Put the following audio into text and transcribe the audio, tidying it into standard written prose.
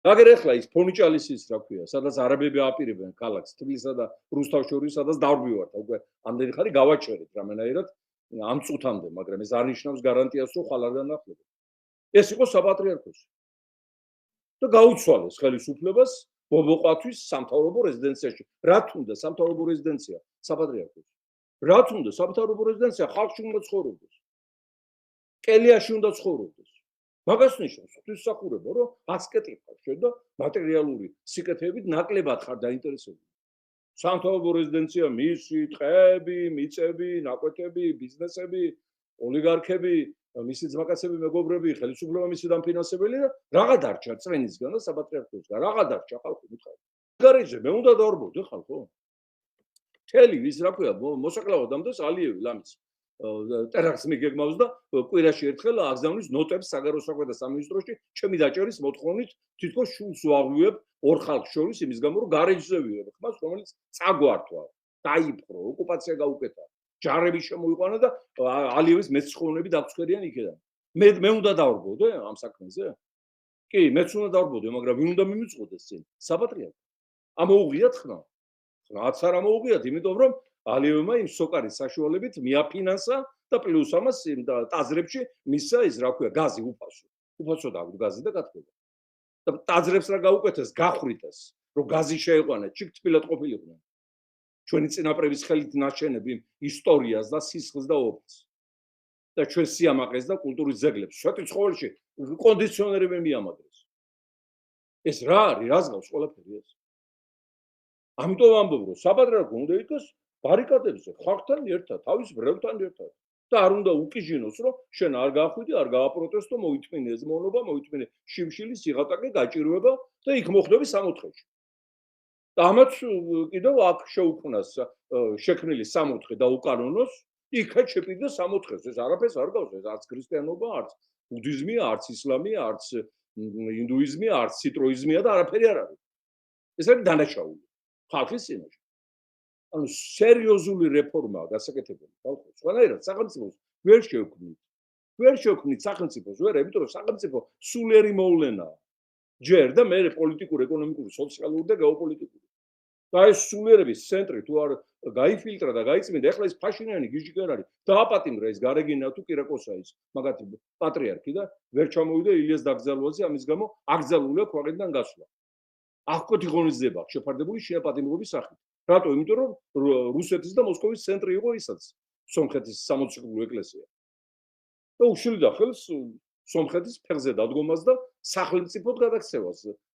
მაგრამ ეხლა ის ფონიჭალისის რა ქვია, სადაც არაბები აპირებენ ქალაქს თბილისსა და რუსთავს შორის, სადაც დავბივართ უკვე ამდენი ხანი გავაჩერეთ რამენაირად ამ წუთამდე, მაგრამ ეს არ ნიშნავს გარანტიას, რომ ხალ არ განახლებენ. ეს იყო საპატრიარქოსი. და გაუცვალეს ხელისუფლებას ბობოყათვის სამთავრობო რეზიდენციაში. რა თუნდა სამთავრობო რეზიდენცია საპატრიარქოში. რა თუნდა სამთავრობო რეზიდენცია ხალხში უნდა ცხოვრობდეს. კელიაში უნდა ცხოვრობდეს. მაგას ნიშნავს ღვთისმსახურება, რომ ასკეტი ხარ შენ და მატერიალური სიკეთეებით ნაკლებად ხარ დაინტერესებული. სამთავრობო რეზიდენცია მისი ტყეები, მიწები, ნაკვეთები, ბიზნესები, ოლიგარქები, მისი ძმაკაცები, მეგობრები, ხელისუფლება მისი დამფინანსებელი და რაღა დარჩა წვენისგან და საპატრიარქოსგან. რაღაცა დარჩა ხალხი მითხარ. გარეჯე მე უნდა დავარბოდე ხალხო. თელი ვის რა ქვია მოსაკლავად ამდენს ალიევი ლამის. ტერაქს მიგეგმავს და კვირაში ერთხელ აგზავნის ნოტებს საგარეო საქმეთა სამინისტროში ჩემი დაჭერის მოთხოვნით თითქოს შულს ვაღვიებ ორ ხალხს შორის იმის გამო რომ გარეჯზე ვიღებ ხმას რომელიც წაგვართვა დაიფრო ოკუპაცია გაუკეთა ჯარები შემოიყვანა და ალიევის მეცხოვნები დაგწქერიან იქიდან მე უნდა დავარბოდე ამ საქმეზე კი მეც უნდა დავარბოდე მაგრამ ვინ უნდა მიმიწყოდეს წინ საპატრიარქო ამოუღიათ ხმა რაც არ ამოუღიათ იმიტომ რომ ალიევმა იმ სოკარის საშუალებით მიაფინანსა და პლუს ამას იმ ტაძრებში მისცა ის რა ქვია გაზი უფასო დაგვი გაზი და გათხოვდა და ტაძრებს რა გაუკეთეს გახვრიტეს რომ გაზი შეეყვანა ჩიქ თბილად ყოფილიყვნენ ჩვენი წინაპრების ხელით ნაშენები ისტორიას და სისხლს და ოფს და ჩვენ სიამაყეს და კულტურის ძეგლებს სვეტი ცხოველში კონდიციონერები მიამაგრეს ეს რა არის რას გავს ყველაფერი ეს ამიტომ ამბობ რომ საპატრიარქო უნდა იყოს ბარიკადებზე ხალხთან ერთად, თავის ბრევთან ერთად. და არ უნდა უკიჟინოს, რომ შენ არ გახვიდი, არ გააპროტესტო, მოითმინე ზმნობა, მოითმინე შიმშილი, სიღატაკე, გაჭირვება და იქ მოხდები 64-ში. და ამაც კიდევ აქ შეუქმნას შექმნილი 64 და უკანონოს, იქაც შეპირდა 64-ს. ეს არაფერს არ გავს, ეს არც ქრისტიანობა, არც ბუდიზმია, არც ისლამია, არც ინდუიზმია, არც ციტროიზმია და არაფერი არ არის. ეს არის დანაშაული. ხალხის წინაშე. ანუ სერიოზული რეფორმაა გასაკეთებელი ხალხო. სხვანაირად სახელმწიფოს ვერ შევქმნით. ვერ შევქმნით სახელმწიფოს, ვერ, იმიტომ რომ სახელმწიფო სულიერი მოვლენაა. ჯერ და მე პოლიტიკური, ეკონომიკური, სოციალური და გეოპოლიტიკური. და ეს სულიერების ცენტრი თუ არ გაიფილტრა და გაიწმინდა, ეხლა ის ფაშინიანი გიჟი კი არ არის. დააპატიმრა ეს გარეგინა თუ კირაკოსა ის, მაგათი პატრიარქი და ვერ ჩამოვიდა ილიას დაკრძალვაზე, ამის გამო აკრძალულია ქვეყნიდან გასვლა. აღკვეთი ღონისძიება შეფარდებული შეაპატიმრების სახით. რატო? იმიტომ რომ რუსეთის და მოსკოვის ცენტრი იყო ისაც სომხეთის სამოციქულო ეკლესია. და უშლიდა ხელს სომხეთის ფეხზე დადგომას და სახელმწიფოდ გადაქცევას